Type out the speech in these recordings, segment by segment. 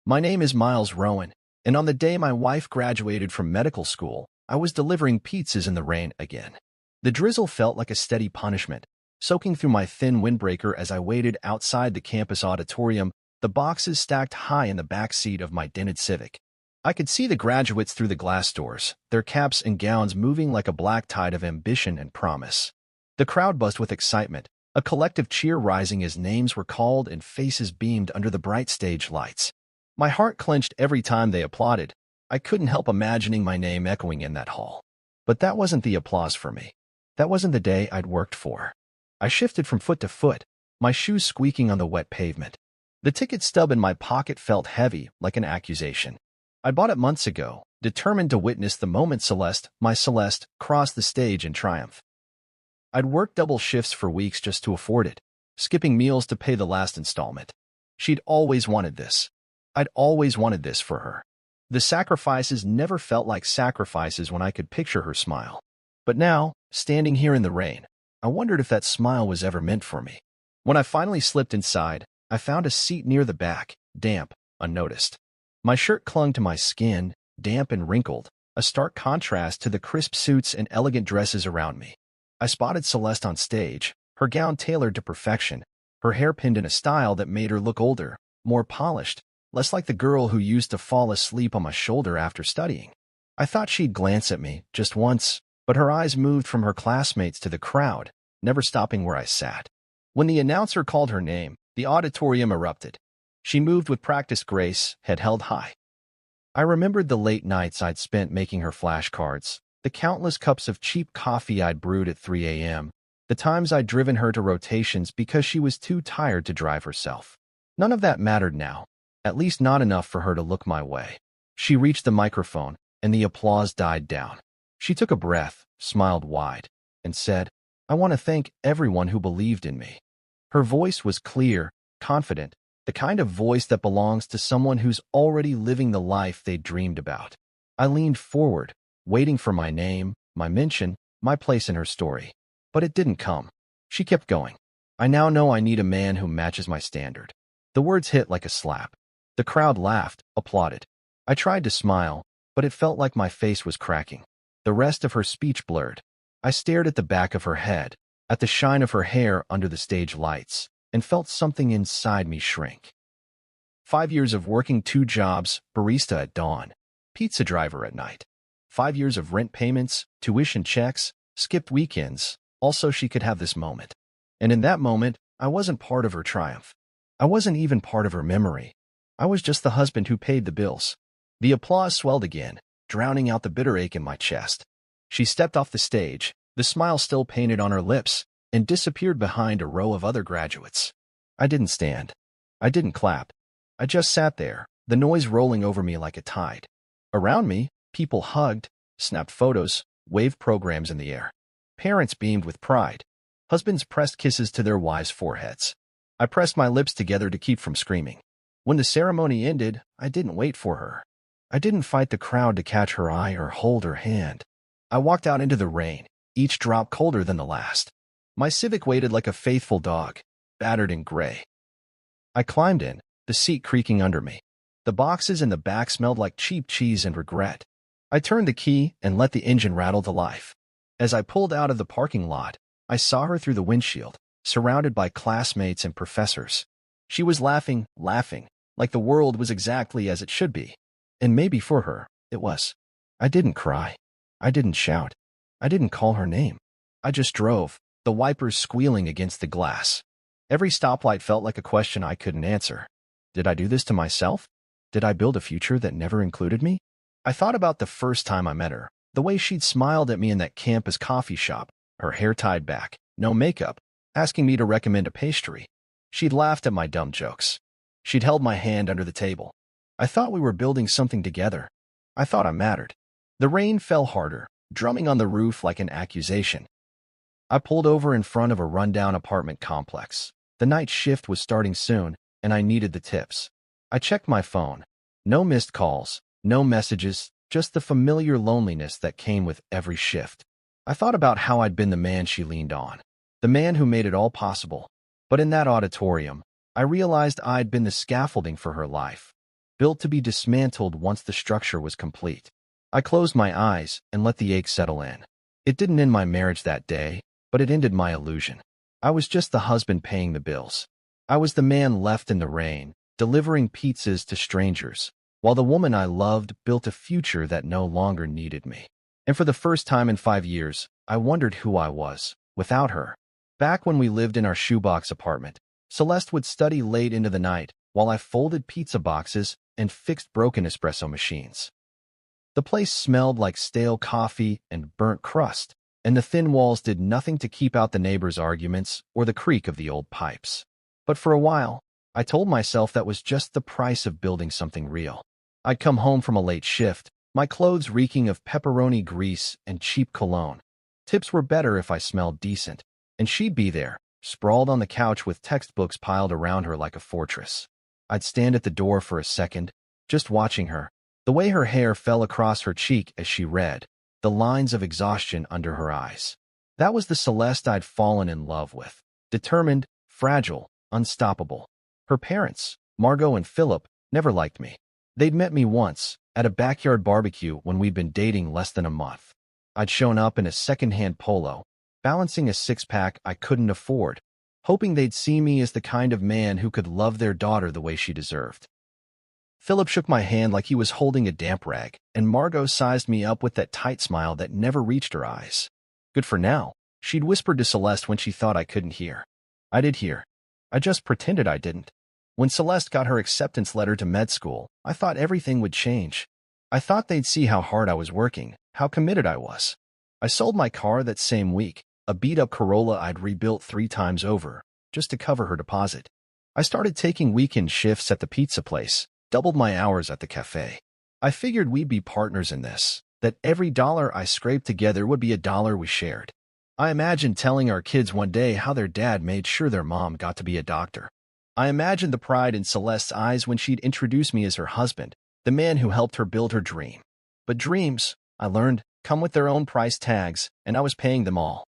My name is Miles Rowan, and on the day my wife graduated from medical school, I was delivering pizzas in the rain again. The drizzle felt like a steady punishment, soaking through my thin windbreaker as I waited outside the campus auditorium, the boxes stacked high in the back seat of my dented Civic. I could see the graduates through the glass doors, their caps and gowns moving like a black tide of ambition and promise. The crowd buzzed with excitement, a collective cheer rising as names were called and faces beamed under the bright stage lights. My heart clenched every time they applauded. I couldn't help imagining my name echoing in that hall. But that wasn't the applause for me. That wasn't the day I'd worked for. I shifted from foot to foot, my shoes squeaking on the wet pavement. The ticket stub in my pocket felt heavy, like an accusation. I bought it months ago, determined to witness the moment my Celeste, crossed the stage in triumph. I'd worked double shifts for weeks just to afford it, skipping meals to pay the last installment. She'd always wanted this. I'd always wanted this for her. The sacrifices never felt like sacrifices when I could picture her smile. But now, standing here in the rain, I wondered if that smile was ever meant for me. When I finally slipped inside, I found a seat near the back, damp, unnoticed. My shirt clung to my skin, damp and wrinkled, a stark contrast to the crisp suits and elegant dresses around me. I spotted Celeste on stage, her gown tailored to perfection, her hair pinned in a style that made her look older, more polished, less like the girl who used to fall asleep on my shoulder after studying. I thought she'd glance at me, just once, but her eyes moved from her classmates to the crowd, never stopping where I sat. When the announcer called her name, the auditorium erupted. She moved with practiced grace, head held high. I remembered the late nights I'd spent making her flashcards, the countless cups of cheap coffee I'd brewed at 3 a.m., the times I'd driven her to rotations because she was too tired to drive herself. None of that mattered now, at least not enough for her to look my way. She reached the microphone, and the applause died down. She took a breath, smiled wide, and said, "I want to thank everyone who believed in me." Her voice was clear, confident, the kind of voice that belongs to someone who's already living the life they dreamed about. I leaned forward, waiting for my name, my mention, my place in her story. But it didn't come. She kept going. "I now know I need a man who matches my standard." The words hit like a slap. The crowd laughed, applauded. I tried to smile, but it felt like my face was cracking. The rest of her speech blurred. I stared at the back of her head, at the shine of her hair under the stage lights, and felt something inside me shrink. 5 years of working 2 jobs, barista at dawn, pizza driver at night. 5 years of rent payments, tuition checks, skipped weekends, all so she could have this moment. And in that moment, I wasn't part of her triumph. I wasn't even part of her memory. I was just the husband who paid the bills. The applause swelled again, drowning out the bitter ache in my chest. She stepped off the stage, the smile still painted on her lips, and disappeared behind a row of other graduates. I didn't stand. I didn't clap. I just sat there, the noise rolling over me like a tide. Around me, people hugged, snapped photos, waved programs in the air. Parents beamed with pride. Husbands pressed kisses to their wives' foreheads. I pressed my lips together to keep from screaming. When the ceremony ended, I didn't wait for her. I didn't fight the crowd to catch her eye or hold her hand. I walked out into the rain, each drop colder than the last. My Civic waited like a faithful dog, battered and gray. I climbed in, the seat creaking under me. The boxes in the back smelled like cheap cheese and regret. I turned the key and let the engine rattle to life. As I pulled out of the parking lot, I saw her through the windshield, surrounded by classmates and professors. She was laughing, like the world was exactly as it should be. And maybe for her, it was. I didn't cry. I didn't shout. I didn't call her name. I just drove, the wipers squealing against the glass. Every stoplight felt like a question I couldn't answer. Did I do this to myself? Did I build a future that never included me? I thought about the first time I met her, the way she'd smiled at me in that campus coffee shop, her hair tied back, no makeup, asking me to recommend a pastry. She'd laughed at my dumb jokes. She'd held my hand under the table. I thought we were building something together. I thought I mattered. The rain fell harder, drumming on the roof like an accusation. I pulled over in front of a rundown apartment complex. The night shift was starting soon, and I needed the tips. I checked my phone. No missed calls, no messages, just the familiar loneliness that came with every shift. I thought about how I'd been the man she leaned on, the man who made it all possible. But in that auditorium, I realized I'd been the scaffolding for her life. built to be dismantled once the structure was complete. I closed my eyes and let the ache settle in. It didn't end my marriage that day, but it ended my illusion. I was just the husband paying the bills. I was the man left in the rain, delivering pizzas to strangers, while the woman I loved built a future that no longer needed me. And for the first time in 5 years, I wondered who I was without her. Back when we lived in our shoebox apartment, Celeste would study late into the night while I folded pizza boxes and fixed broken espresso machines. The place smelled like stale coffee and burnt crust, and the thin walls did nothing to keep out the neighbors' arguments or the creak of the old pipes. But for a while, I told myself that was just the price of building something real. I'd come home from a late shift, my clothes reeking of pepperoni grease and cheap cologne. Tips were better if I smelled decent, and she'd be there, sprawled on the couch with textbooks piled around her like a fortress. I'd stand at the door for a second, just watching her, the way her hair fell across her cheek as she read, the lines of exhaustion under her eyes. That was the Celeste I'd fallen in love with. Determined, fragile, unstoppable. Her parents, Margot and Philip, never liked me. They'd met me once, at a backyard barbecue when we'd been dating less than a month. I'd shown up in a second-hand polo, balancing a six-pack I couldn't afford, hoping they'd see me as the kind of man who could love their daughter the way she deserved. Philip shook my hand like he was holding a damp rag, and Margot sized me up with that tight smile that never reached her eyes. Good for now, she'd whispered to Celeste when she thought I couldn't hear. I did hear. I just pretended I didn't. When Celeste got her acceptance letter to med school, I thought everything would change. I thought they'd see how hard I was working, how committed I was. I sold my car that same week, a beat-up Corolla I'd rebuilt 3 times over, just to cover her deposit. I started taking weekend shifts at the pizza place, doubled my hours at the cafe. I figured we'd be partners in this, that every dollar I scraped together would be a dollar we shared. I imagined telling our kids one day how their dad made sure their mom got to be a doctor. I imagined the pride in Celeste's eyes when she'd introduce me as her husband, the man who helped her build her dream. But dreams, I learned, come with their own price tags, and I was paying them all.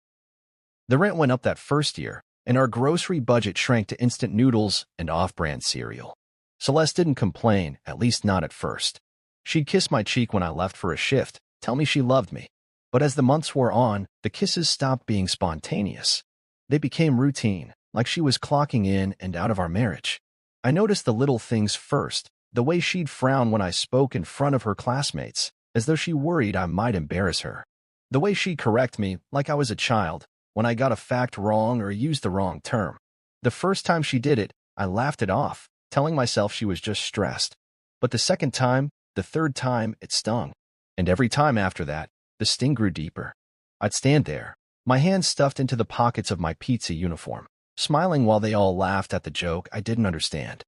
The rent went up that first year, and our grocery budget shrank to instant noodles and off-brand cereal. Celeste didn't complain, at least not at first. She'd kiss my cheek when I left for a shift, tell me she loved me. But as the months wore on, the kisses stopped being spontaneous. They became routine, like she was clocking in and out of our marriage. I noticed the little things first, the way she'd frown when I spoke in front of her classmates, as though she worried I might embarrass her. The way she'd correct me, like I was a child, when I got a fact wrong or used the wrong term. The first time she did it, I laughed it off, telling myself she was just stressed. But the second time, the third time, it stung. And every time after that, the sting grew deeper. I'd stand there, my hands stuffed into the pockets of my pizza uniform, smiling while they all laughed at the joke I didn't understand.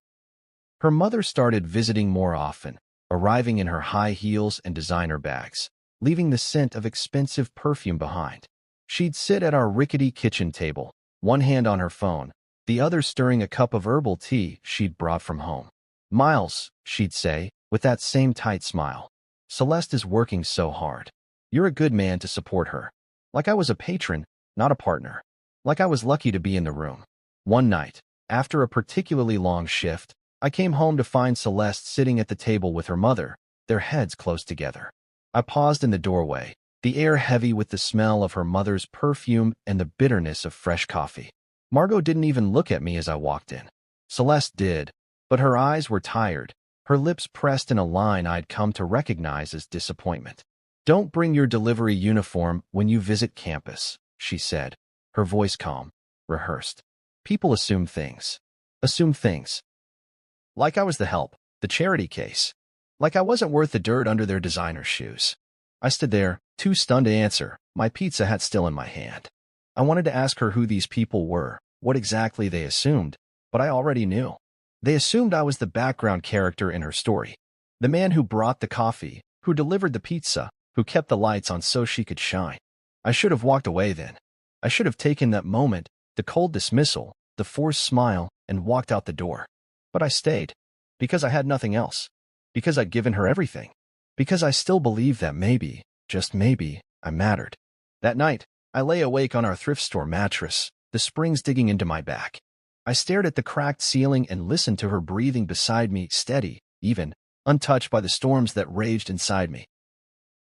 Her mother started visiting more often, arriving in her high heels and designer bags, leaving the scent of expensive perfume behind. She'd sit at our rickety kitchen table, one hand on her phone, the other stirring a cup of herbal tea she'd brought from home. "Miles," she'd say, with that same tight smile, "Celeste is working so hard. You're a good man to support her." Like I was a patron, not a partner. Like I was lucky to be in the room. One night, after a particularly long shift, I came home to find Celeste sitting at the table with her mother, their heads close together. I paused in the doorway, the air heavy with the smell of her mother's perfume and the bitterness of fresh coffee. Margot didn't even look at me as I walked in. Celeste did, but her eyes were tired, her lips pressed in a line I'd come to recognize as disappointment. "Don't bring your delivery uniform when you visit campus," she said, her voice calm, rehearsed. "People assume things. Assume things. Like I was the help, the charity case. Like I wasn't worth the dirt under their designer shoes." I stood there, too stunned to answer, my pizza hat still in my hand. I wanted to ask her who these people were, what exactly they assumed, but I already knew. They assumed I was the background character in her story. The man who brought the coffee, who delivered the pizza, who kept the lights on so she could shine. I should have walked away then. I should have taken that moment, the cold dismissal, the forced smile, and walked out the door. But I stayed. Because I had nothing else. Because I'd given her everything. Because I still believed that maybe, just maybe, I mattered. That night, I lay awake on our thrift store mattress, the springs digging into my back. I stared at the cracked ceiling and listened to her breathing beside me, steady, even, untouched by the storms that raged inside me.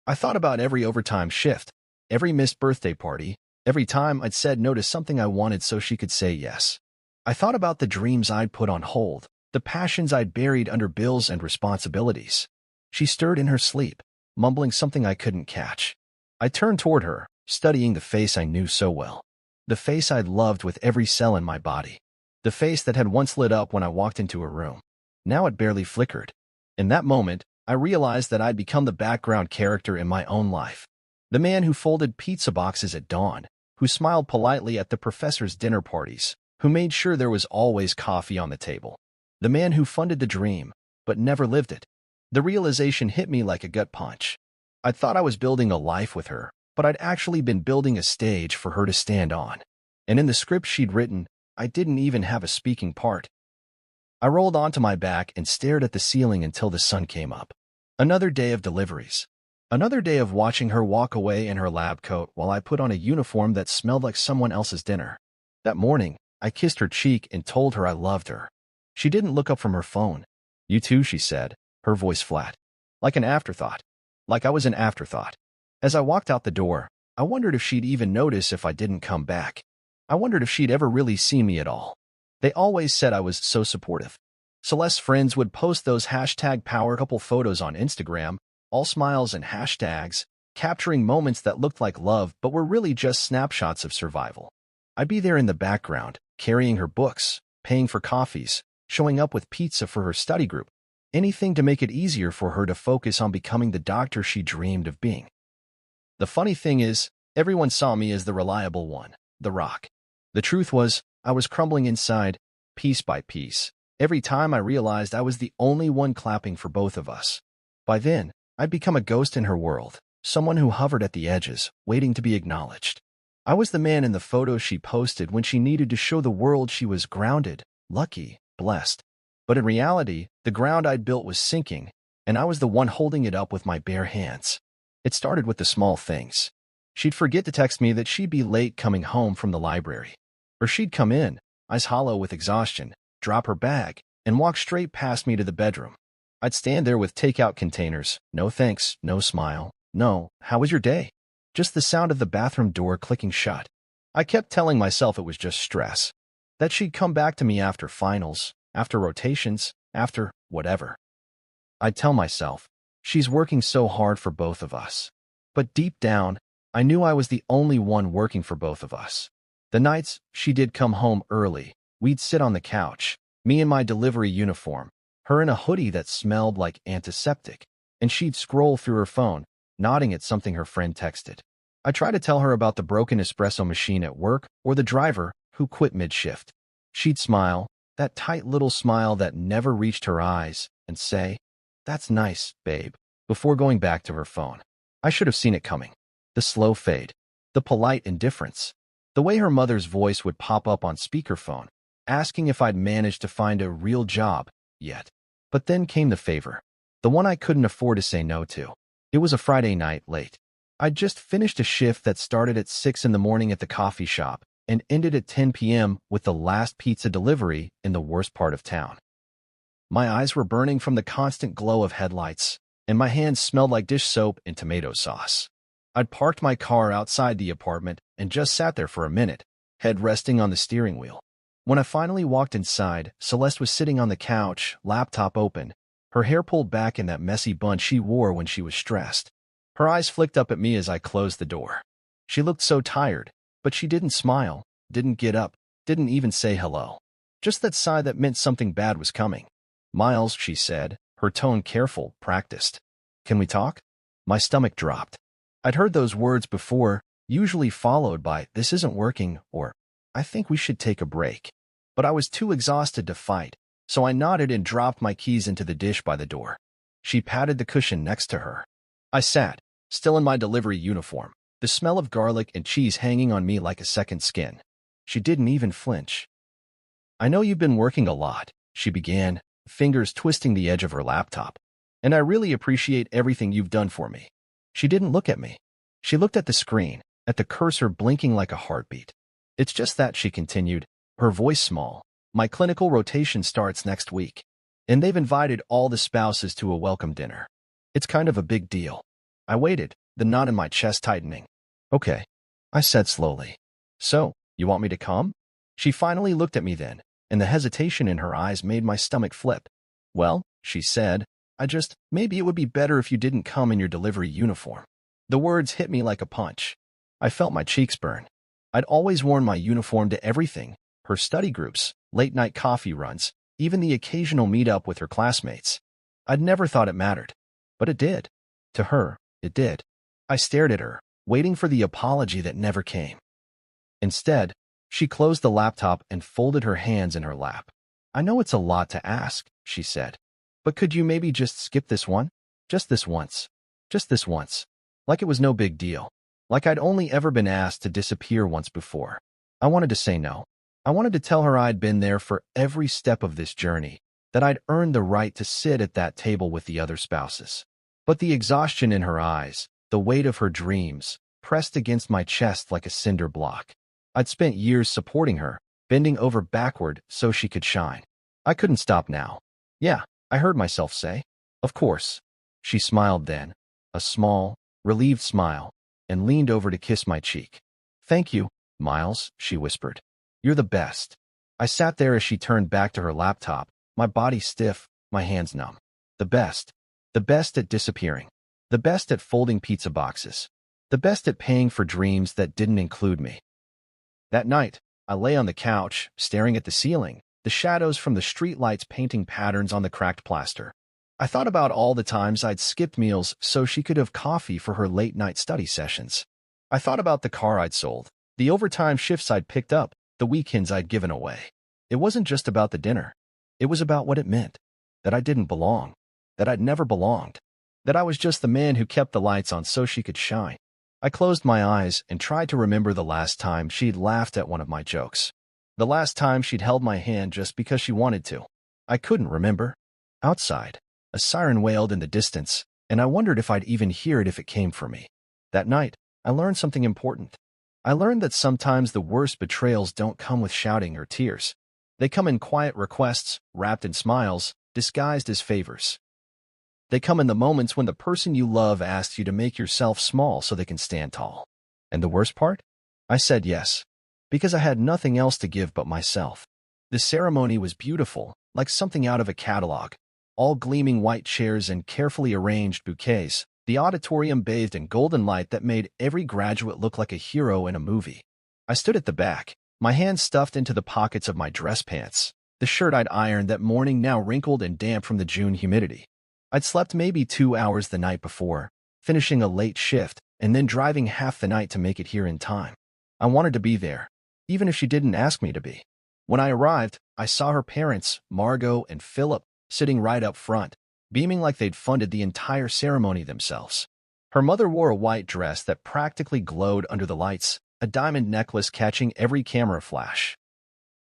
I thought about every overtime shift, every missed birthday party, every time I'd said no to something I wanted so she could say yes. I thought about the dreams I'd put on hold, the passions I'd buried under bills and responsibilities. She stirred in her sleep, mumbling something I couldn't catch. I turned toward her, studying the face I knew so well. The face I'd loved with every cell in my body. The face that had once lit up when I walked into a room. Now it barely flickered. In that moment, I realized that I'd become the background character in my own life. The man who folded pizza boxes at dawn, who smiled politely at the professor's dinner parties, who made sure there was always coffee on the table. The man who funded the dream, but never lived it. The realization hit me like a gut punch. I thought I was building a life with her, but I'd actually been building a stage for her to stand on. And in the script she'd written, I didn't even have a speaking part. I rolled onto my back and stared at the ceiling until the sun came up. Another day of deliveries. Another day of watching her walk away in her lab coat while I put on a uniform that smelled like someone else's dinner. That morning, I kissed her cheek and told her I loved her. She didn't look up from her phone. You too, she said, her voice flat. Like an afterthought. Like I was an afterthought. As I walked out the door, I wondered if she'd even notice if I didn't come back. I wondered if she'd ever really seen me at all. They always said I was so supportive. Celeste's friends would post those #PowerCouple photos on Instagram, all smiles and hashtags, capturing moments that looked like love but were really just snapshots of survival. I'd be there in the background, carrying her books, paying for coffees, showing up with pizza for her study group, anything to make it easier for her to focus on becoming the doctor she dreamed of being. The funny thing is, everyone saw me as the reliable one, the rock. The truth was, I was crumbling inside, piece by piece, every time I realized I was the only one clapping for both of us. By then, I'd become a ghost in her world, someone who hovered at the edges, waiting to be acknowledged. I was the man in the photos she posted when she needed to show the world she was grounded, lucky, blessed. But in reality, the ground I'd built was sinking, and I was the one holding it up with my bare hands. It started with the small things. She'd forget to text me that she'd be late coming home from the library. Or she'd come in, eyes hollow with exhaustion, drop her bag, and walk straight past me to the bedroom. I'd stand there with takeout containers, no thanks, no smile, no, how was your day? Just the sound of the bathroom door clicking shut. I kept telling myself it was just stress. That she'd come back to me after finals, after rotations, after whatever. I'd tell myself, she's working so hard for both of us. But deep down, I knew I was the only one working for both of us. The nights she did come home early, we'd sit on the couch, me in my delivery uniform, her in a hoodie that smelled like antiseptic, and she'd scroll through her phone, nodding at something her friend texted. I tried to tell her about the broken espresso machine at work or the driver who quit mid-shift. She'd smile, that tight little smile that never reached her eyes, and say, "That's nice, babe," before going back to her phone. I should have seen it coming. The slow fade, the polite indifference, the way her mother's voice would pop up on speakerphone, asking if I'd managed to find a real job yet. But then came the favor, the one I couldn't afford to say no to. It was a Friday night late. I'd just finished a shift that started at 6 in the morning at the coffee shop and ended at 10 p.m. with the last pizza delivery in the worst part of town. My eyes were burning from the constant glow of headlights, and my hands smelled like dish soap and tomato sauce. I'd parked my car outside the apartment and just sat there for a minute, head resting on the steering wheel. When I finally walked inside, Celeste was sitting on the couch, laptop open, her hair pulled back in that messy bun she wore when she was stressed. Her eyes flicked up at me as I closed the door. She looked so tired, but she didn't smile, didn't get up, didn't even say hello. Just that sigh that meant something bad was coming. "Miles," she said, her tone careful, practiced. "Can we talk?" My stomach dropped. I'd heard those words before, usually followed by, "This isn't working," or, "I think we should take a break." But I was too exhausted to fight, so I nodded and dropped my keys into the dish by the door. She patted the cushion next to her. I sat, still in my delivery uniform, the smell of garlic and cheese hanging on me like a second skin. She didn't even flinch. "I know you've been working a lot," she began, fingers twisting the edge of her laptop. "And I really appreciate everything you've done for me." She didn't look at me. She looked at the screen, at the cursor blinking like a heartbeat. "It's just that," she continued, her voice small. "My clinical rotation starts next week. and they've invited all the spouses to a welcome dinner. It's kind of a big deal. I waited, the knot in my chest tightening. Okay, I said slowly. So, you want me to come? She finally looked at me then, and the hesitation in her eyes made my stomach flip. Well, she said, maybe it would be better if you didn't come in your delivery uniform. The words hit me like a punch. I felt my cheeks burn. I'd always worn my uniform to everything, her study groups, late-night coffee runs, even the occasional meet-up with her classmates. I'd never thought it mattered. But it did. To her, it did. I stared at her, waiting for the apology that never came. Instead, she closed the laptop and folded her hands in her lap. I know it's a lot to ask, she said. But could you maybe just skip this one? Just this once. Just this once. Like it was no big deal. Like I'd only ever been asked to disappear once before. I wanted to say no. I wanted to tell her I'd been there for every step of this journey, that I'd earned the right to sit at that table with the other spouses. But the exhaustion in her eyes, the weight of her dreams, pressed against my chest like a cinder block. I'd spent years supporting her, bending over backward so she could shine. I couldn't stop now. Yeah, I heard myself say. Of course. She smiled then, a small, relieved smile, and leaned over to kiss my cheek. Thank you, Miles, she whispered. You're the best. I sat there as she turned back to her laptop, my body stiff, my hands numb. The best. The best at disappearing. The best at folding pizza boxes. The best at paying for dreams that didn't include me. That night, I lay on the couch, staring at the ceiling, the shadows from the streetlights painting patterns on the cracked plaster. I thought about all the times I'd skipped meals so she could have coffee for her late-night study sessions. I thought about the car I'd sold, the overtime shifts I'd picked up, the weekends I'd given away. It wasn't just about the dinner. It was about what it meant. That I didn't belong. That I'd never belonged. That I was just the man who kept the lights on so she could shine. I closed my eyes and tried to remember the last time she'd laughed at one of my jokes. The last time she'd held my hand just because she wanted to. I couldn't remember. Outside, a siren wailed in the distance, and I wondered if I'd even hear it if it came for me. That night, I learned something important. I learned that sometimes the worst betrayals don't come with shouting or tears. They come in quiet requests, wrapped in smiles, disguised as favors. They come in the moments when the person you love asks you to make yourself small so they can stand tall. And the worst part? I said yes, because I had nothing else to give but myself. The ceremony was beautiful, like something out of a catalog. All gleaming white chairs and carefully arranged bouquets, the auditorium bathed in golden light that made every graduate look like a hero in a movie. I stood at the back, my hands stuffed into the pockets of my dress pants, the shirt I'd ironed that morning now wrinkled and damp from the June humidity. I'd slept maybe 2 hours the night before, finishing a late shift, and then driving half the night to make it here in time. I wanted to be there, even if she didn't ask me to be. When I arrived, I saw her parents, Margot and Philip, sitting right up front, beaming like they'd funded the entire ceremony themselves. Her mother wore a white dress that practically glowed under the lights, a diamond necklace catching every camera flash.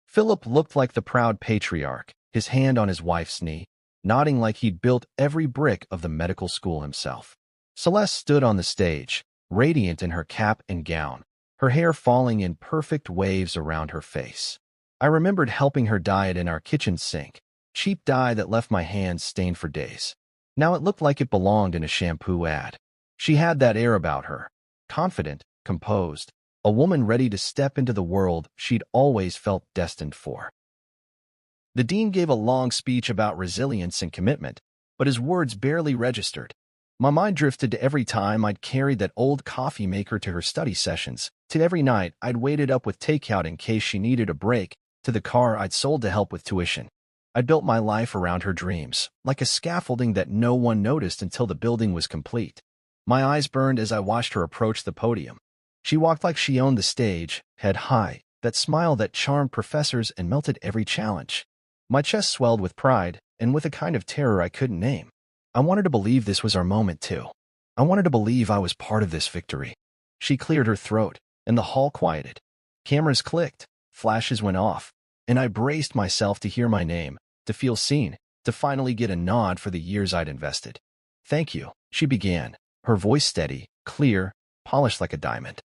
Philip looked like the proud patriarch, his hand on his wife's knee, nodding like he'd built every brick of the medical school himself. Celeste stood on the stage, radiant in her cap and gown, her hair falling in perfect waves around her face. I remembered helping her dye it in our kitchen sink, cheap dye that left my hands stained for days. Now it looked like it belonged in a shampoo ad. She had that air about her, confident, composed, a woman ready to step into the world she'd always felt destined for. The dean gave a long speech about resilience and commitment, but his words barely registered. My mind drifted to every time I'd carried that old coffee maker to her study sessions, to every night I'd waited up with takeout in case she needed a break, to the car I'd sold to help with tuition. I'd built my life around her dreams, like a scaffolding that no one noticed until the building was complete. My eyes burned as I watched her approach the podium. She walked like she owned the stage, head high, that smile that charmed professors and melted every challenge. My chest swelled with pride, and with a kind of terror I couldn't name. I wanted to believe this was our moment, too. I wanted to believe I was part of this victory. She cleared her throat, and the hall quieted. Cameras clicked, flashes went off, and I braced myself to hear my name, to feel seen, to finally get a nod for the years I'd invested. Thank you, she began, her voice steady, clear, polished like a diamond.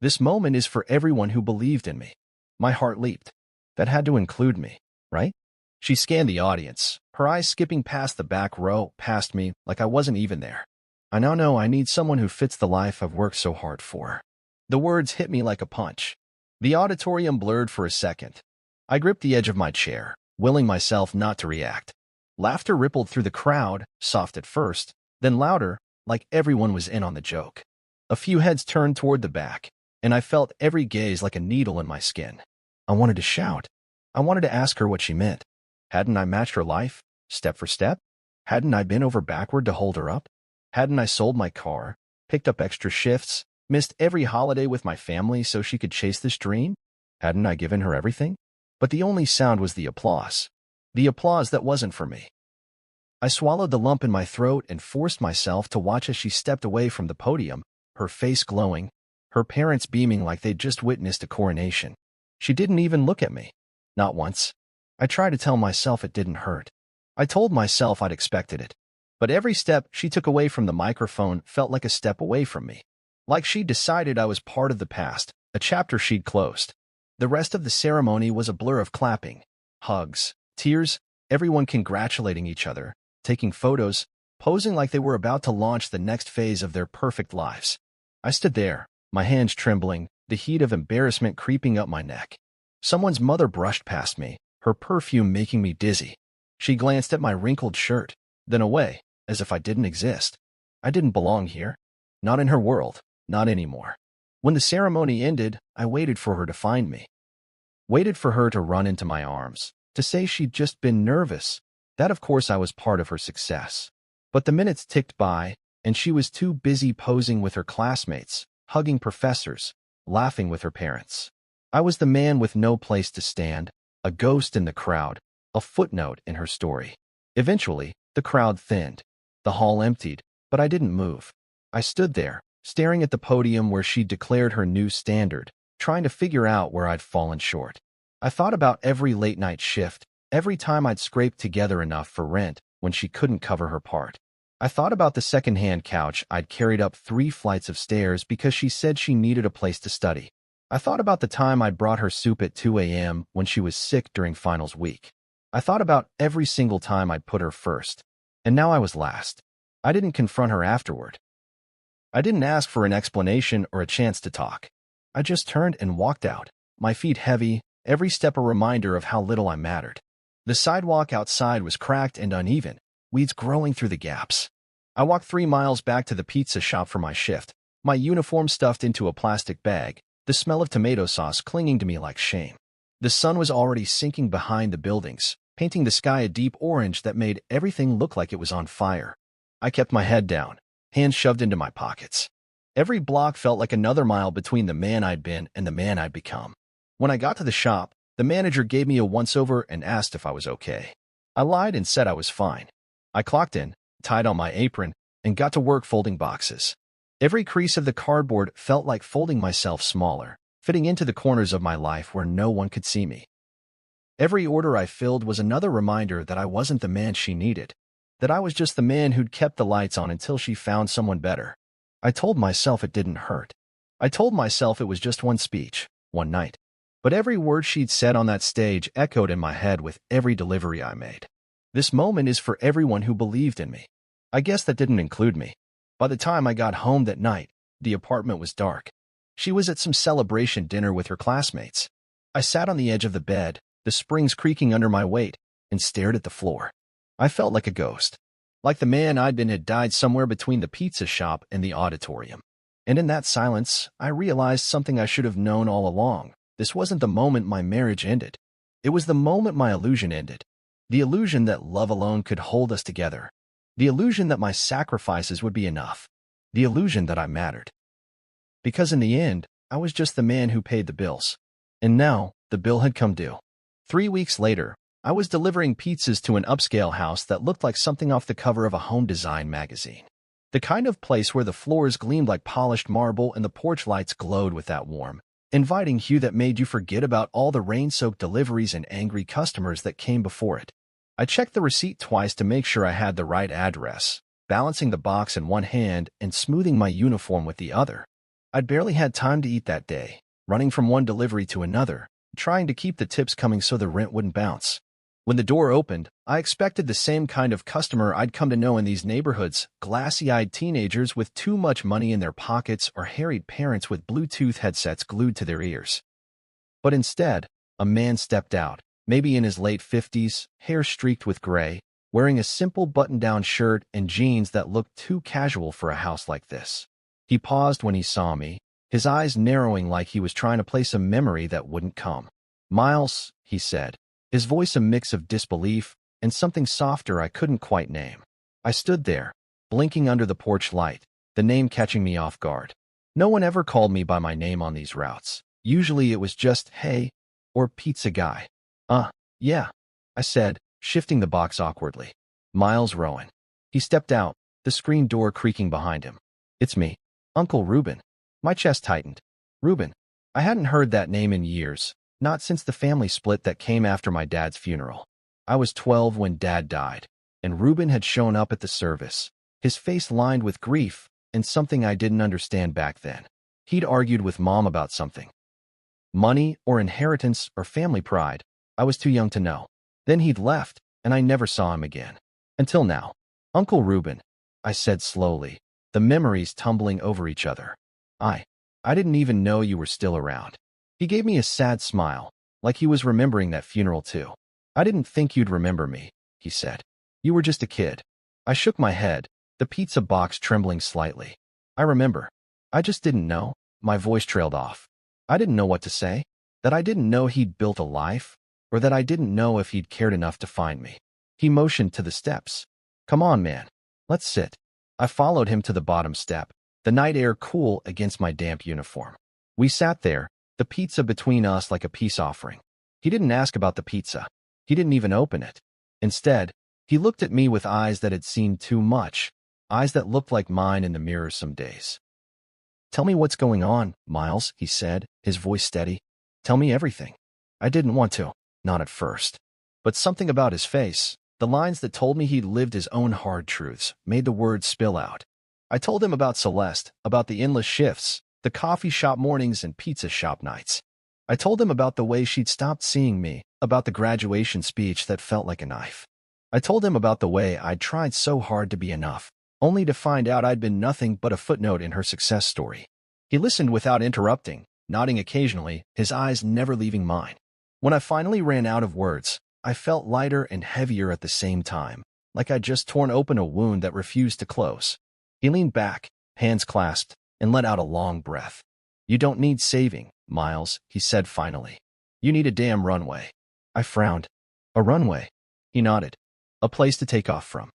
This moment is for everyone who believed in me. My heart leaped. That had to include me, right? She scanned the audience, her eyes skipping past the back row, past me, like I wasn't even there. I now know I need someone who fits the life I've worked so hard for. The words hit me like a punch. The auditorium blurred for a second. I gripped the edge of my chair, willing myself not to react. Laughter rippled through the crowd, soft at first, then louder, like everyone was in on the joke. A few heads turned toward the back, and I felt every gaze like a needle in my skin. I wanted to shout. I wanted to ask her what she meant. Hadn't I matched her life, step for step? Hadn't I been over backward to hold her up? Hadn't I sold my car, picked up extra shifts, missed every holiday with my family so she could chase this dream? Hadn't I given her everything? But the only sound was the applause. The applause that wasn't for me. I swallowed the lump in my throat and forced myself to watch as she stepped away from the podium, her face glowing, her parents beaming like they'd just witnessed a coronation. She didn't even look at me. Not once. I tried to tell myself it didn't hurt. I told myself I'd expected it. But every step she took away from the microphone felt like a step away from me. Like she'd decided I was part of the past, a chapter she'd closed. The rest of the ceremony was a blur of clapping, hugs, tears, everyone congratulating each other, taking photos, posing like they were about to launch the next phase of their perfect lives. I stood there, my hands trembling, the heat of embarrassment creeping up my neck. Someone's mother brushed past me, her perfume making me dizzy. She glanced at my wrinkled shirt, then away, as if I didn't exist. I didn't belong here. Not in her world, not anymore. When the ceremony ended, I waited for her to find me. Waited for her to run into my arms, to say she'd just been nervous, that of course I was part of her success. But the minutes ticked by, and she was too busy posing with her classmates, hugging professors, laughing with her parents. I was the man with no place to stand, a ghost in the crowd, a footnote in her story. Eventually, the crowd thinned. The hall emptied, but I didn't move. I stood there, staring at the podium where she'd declared her new standard, trying to figure out where I'd fallen short. I thought about every late-night shift, every time I'd scraped together enough for rent when she couldn't cover her part. I thought about the second-hand couch I'd carried up 3 flights of stairs because she said she needed a place to study. I thought about the time I'd brought her soup at 2 a.m. when she was sick during finals week. I thought about every single time I'd put her first. And now I was last. I didn't confront her afterward. I didn't ask for an explanation or a chance to talk. I just turned and walked out, my feet heavy, every step a reminder of how little I mattered. The sidewalk outside was cracked and uneven, weeds growing through the gaps. I walked 3 miles back to the pizza shop for my shift, my uniform stuffed into a plastic bag, the smell of tomato sauce clinging to me like shame. The sun was already sinking behind the buildings, painting the sky a deep orange that made everything look like it was on fire. I kept my head down, hands shoved into my pockets. Every block felt like another mile between the man I'd been and the man I'd become. When I got to the shop, the manager gave me a once-over and asked if I was okay. I lied and said I was fine. I clocked in, tied on my apron, and got to work folding boxes. Every crease of the cardboard felt like folding myself smaller, fitting into the corners of my life where no one could see me. Every order I filled was another reminder that I wasn't the man she needed, that I was just the man who'd kept the lights on until she found someone better. I told myself it didn't hurt. I told myself it was just one speech, one night. But every word she'd said on that stage echoed in my head with every delivery I made. This moment is for everyone who believed in me. I guess that didn't include me. By the time I got home that night, the apartment was dark. She was at some celebration dinner with her classmates. I sat on the edge of the bed, the springs creaking under my weight, and stared at the floor. I felt like a ghost. Like the man I'd been had died somewhere between the pizza shop and the auditorium. And in that silence, I realized something I should have known all along. This wasn't the moment my marriage ended. It was the moment my illusion ended. The illusion that love alone could hold us together. The illusion that my sacrifices would be enough. The illusion that I mattered. Because in the end, I was just the man who paid the bills. And now, the bill had come due. 3 weeks later, I was delivering pizzas to an upscale house that looked like something off the cover of a home design magazine. The kind of place where the floors gleamed like polished marble and the porch lights glowed with that warm, inviting hue that made you forget about all the rain-soaked deliveries and angry customers that came before it. I checked the receipt twice to make sure I had the right address, balancing the box in one hand and smoothing my uniform with the other. I'd barely had time to eat that day, running from one delivery to another, trying to keep the tips coming so the rent wouldn't bounce. When the door opened, I expected the same kind of customer I'd come to know in these neighborhoods, glassy-eyed teenagers with too much money in their pockets or harried parents with Bluetooth headsets glued to their ears. But instead, a man stepped out, maybe in his late 50s, hair streaked with gray, wearing a simple button-down shirt and jeans that looked too casual for a house like this. He paused when he saw me, his eyes narrowing like he was trying to place a memory that wouldn't come. "Miles," he said, his voice a mix of disbelief and something softer I couldn't quite name. I stood there, blinking under the porch light, the name catching me off guard. No one ever called me by my name on these routes. Usually it was just, "Hey," or "Pizza guy." Yeah," I said, shifting the box awkwardly. "Miles Rowan." He stepped out, the screen door creaking behind him. "It's me, Uncle Reuben." My chest tightened. Reuben. I hadn't heard that name in years, not since the family split that came after my dad's funeral. I was 12 when Dad died, and Reuben had shown up at the service, his face lined with grief and something I didn't understand back then. He'd argued with Mom about something. Money or inheritance or family pride. I was too young to know. Then he'd left, and I never saw him again. Until now. "Uncle Reuben," I said slowly, the memories tumbling over each other. I didn't even know you were still around." He gave me a sad smile, like he was remembering that funeral too. "I didn't think you'd remember me," he said. "You were just a kid." I shook my head, the pizza box trembling slightly. "I remember. I just didn't know." My voice trailed off. I didn't know what to say. That I didn't know he'd built a life, or that I didn't know if he'd cared enough to find me. He motioned to the steps. "Come on, man. Let's sit." I followed him to the bottom step, the night air cool against my damp uniform. We sat there, the pizza between us like a peace offering. He didn't ask about the pizza. He didn't even open it. Instead, he looked at me with eyes that had seen too much, eyes that looked like mine in the mirror some days. "Tell me what's going on, Miles," he said, his voice steady. "Tell me everything." I didn't want to, not at first. But something about his face, the lines that told me he'd lived his own hard truths, made the words spill out. I told him about Celeste, about the endless shifts, the coffee shop mornings and pizza shop nights. I told him about the way she'd stopped seeing me, about the graduation speech that felt like a knife. I told him about the way I'd tried so hard to be enough, only to find out I'd been nothing but a footnote in her success story. He listened without interrupting, nodding occasionally, his eyes never leaving mine. When I finally ran out of words, I felt lighter and heavier at the same time, like I'd just torn open a wound that refused to close. He leaned back, hands clasped, and let out a long breath. "You don't need saving, Miles," he said finally. "You need a damn runway." I frowned. "A runway?" He nodded. "A place to take off from.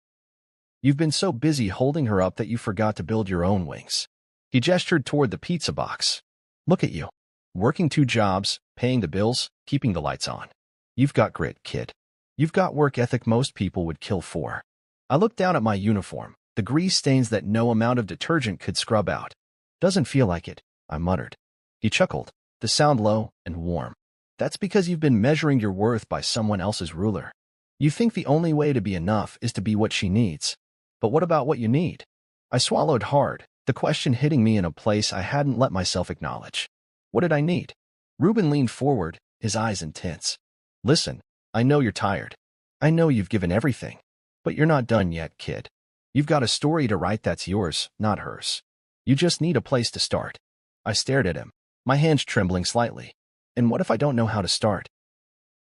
You've been so busy holding her up that you forgot to build your own wings." He gestured toward the pizza box. "Look at you. Working 2 jobs, paying the bills, keeping the lights on. You've got grit, kid. You've got work ethic most people would kill for." I looked down at my uniform, the grease stains that no amount of detergent could scrub out. "Doesn't feel like it," I muttered. He chuckled, the sound low and warm. "That's because you've been measuring your worth by someone else's ruler. You think the only way to be enough is to be what she needs. But what about what you need?" I swallowed hard, the question hitting me in a place I hadn't let myself acknowledge. What did I need? Reuben leaned forward, his eyes intense. "Listen, I know you're tired. I know you've given everything. But you're not done yet, kid. You've got a story to write that's yours, not hers. You just need a place to start." I stared at him, my hands trembling slightly. "And what if I don't know how to start?"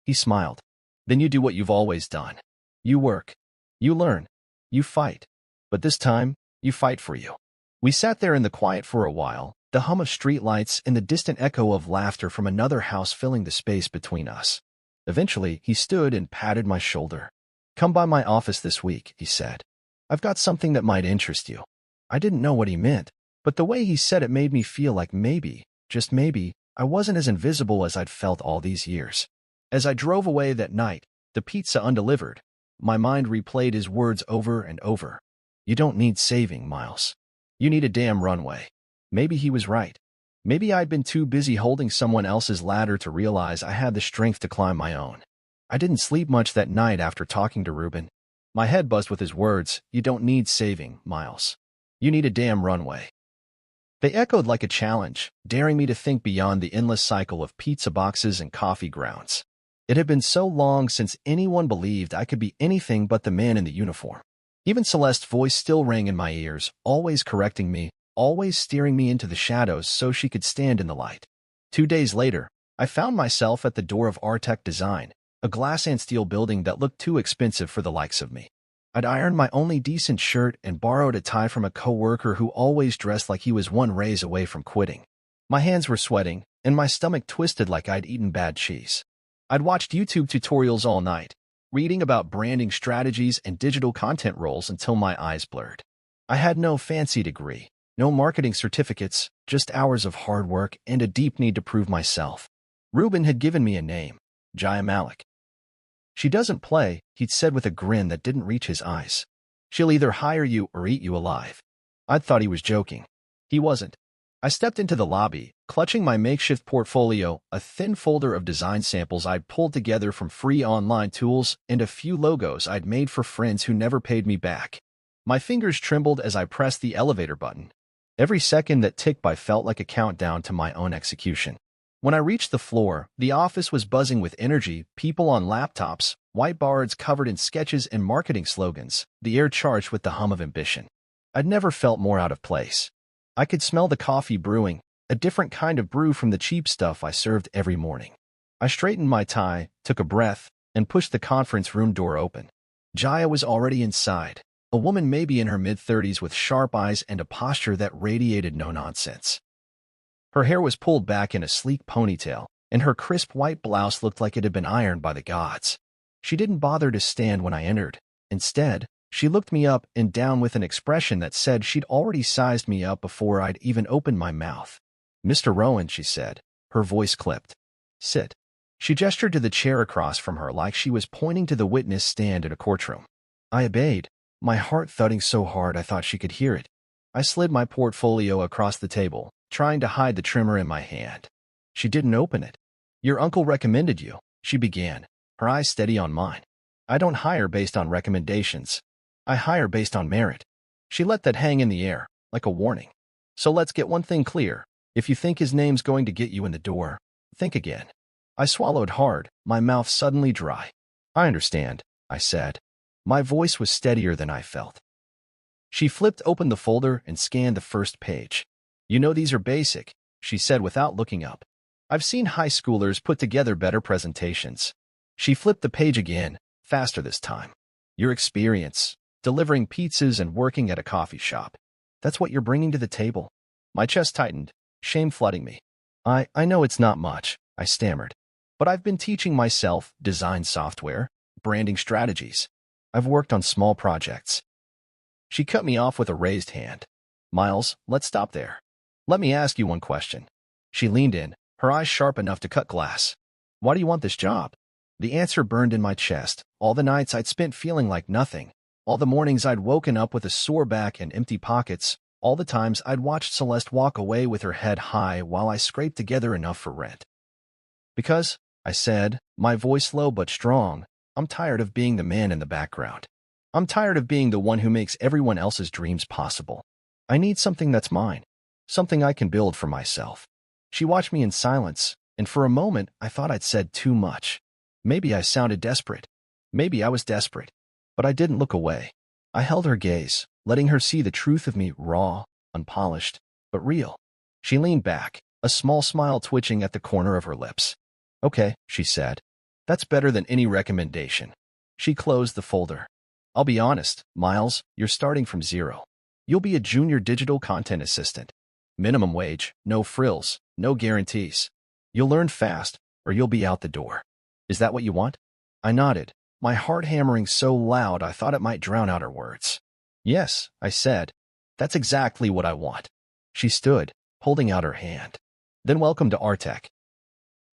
He smiled. "Then you do what you've always done. You work. You learn. You fight. But this time, you fight for you." We sat there in the quiet for a while, the hum of streetlights and the distant echo of laughter from another house filling the space between us. Eventually, he stood and patted my shoulder. "Come by my office this week," he said. "I've got something that might interest you." I didn't know what he meant, but the way he said it made me feel like maybe, just maybe, I wasn't as invisible as I'd felt all these years. As I drove away that night, the pizza undelivered, my mind replayed his words over and over. "You don't need saving, Miles. You need a damn runway." Maybe he was right. Maybe I'd been too busy holding someone else's ladder to realize I had the strength to climb my own. I didn't sleep much that night after talking to Reuben. My head buzzed with his words, "You don't need saving, Miles. You need a damn runway." They echoed like a challenge, daring me to think beyond the endless cycle of pizza boxes and coffee grounds. It had been so long since anyone believed I could be anything but the man in the uniform. Even Celeste's voice still rang in my ears, always correcting me, always steering me into the shadows so she could stand in the light. 2 days later, I found myself at the door of Artec Design, a glass and steel building that looked too expensive for the likes of me. I'd ironed my only decent shirt and borrowed a tie from a coworker who always dressed like he was one raise away from quitting. My hands were sweating, and my stomach twisted like I'd eaten bad cheese. I'd watched YouTube tutorials all night, reading about branding strategies and digital content roles until my eyes blurred. I had no fancy degree, no marketing certificates, just hours of hard work and a deep need to prove myself. Ruben had given me a name, Jaya Malik. She doesn't play, he'd said with a grin that didn't reach his eyes. She'll either hire you or eat you alive. I'd thought he was joking. He wasn't. I stepped into the lobby, clutching my makeshift portfolio, a thin folder of design samples I'd pulled together from free online tools, and a few logos I'd made for friends who never paid me back. My fingers trembled as I pressed the elevator button. Every second that ticked by felt like a countdown to my own execution. When I reached the floor, the office was buzzing with energy, people on laptops, whiteboards covered in sketches and marketing slogans, the air charged with the hum of ambition. I'd never felt more out of place. I could smell the coffee brewing, a different kind of brew from the cheap stuff I served every morning. I straightened my tie, took a breath, and pushed the conference room door open. Jaya was already inside, a woman maybe in her mid-30s with sharp eyes and a posture that radiated no nonsense. Her hair was pulled back in a sleek ponytail, and her crisp white blouse looked like it had been ironed by the gods. She didn't bother to stand when I entered. Instead, she looked me up and down with an expression that said she'd already sized me up before I'd even opened my mouth. "Mr. Rowan," she said, her voice clipped. "Sit." She gestured to the chair across from her like she was pointing to the witness stand in a courtroom. I obeyed, my heart thudding so hard I thought she could hear it. I slid my portfolio across the table, trying to hide the tremor in my hand. She didn't open it. "Your uncle recommended you," she began, her eyes steady on mine. "I don't hire based on recommendations. I hire based on merit." She let that hang in the air, like a warning. "So let's get one thing clear. If you think his name's going to get you in the door, think again." I swallowed hard, my mouth suddenly dry. "I understand," I said. My voice was steadier than I felt. She flipped open the folder and scanned the first page. "You know these are basic," she said without looking up. "I've seen high schoolers put together better presentations." She flipped the page again, faster this time. "Your experience, delivering pizzas and working at a coffee shop. That's what you're bringing to the table." My chest tightened, shame flooding me. I know it's not much," I stammered. "But I've been teaching myself design software, branding strategies. I've worked on small projects." She cut me off with a raised hand. "Miles, let's stop there. Let me ask you one question." She leaned in, her eyes sharp enough to cut glass. "Why do you want this job?" The answer burned in my chest. All the nights I'd spent feeling like nothing, all the mornings I'd woken up with a sore back and empty pockets, all the times I'd watched Celeste walk away with her head high while I scraped together enough for rent. "Because," I said, my voice low but strong, "I'm tired of being the man in the background. I'm tired of being the one who makes everyone else's dreams possible. I need something that's mine, something I can build for myself." She watched me in silence, and for a moment I thought I'd said too much. Maybe I sounded desperate. Maybe I was desperate. But I didn't look away. I held her gaze, letting her see the truth of me, raw, unpolished, but real. She leaned back, a small smile twitching at the corner of her lips. "Okay," she said. "That's better than any recommendation." She closed the folder. "I'll be honest, Miles, you're starting from zero. You'll be a junior digital content assistant. Minimum wage, no frills, no guarantees. You'll learn fast, or you'll be out the door. Is that what you want?" I nodded, my heart hammering so loud I thought it might drown out her words. "Yes," I said. "That's exactly what I want." She stood, holding out her hand. "Then welcome to Artec.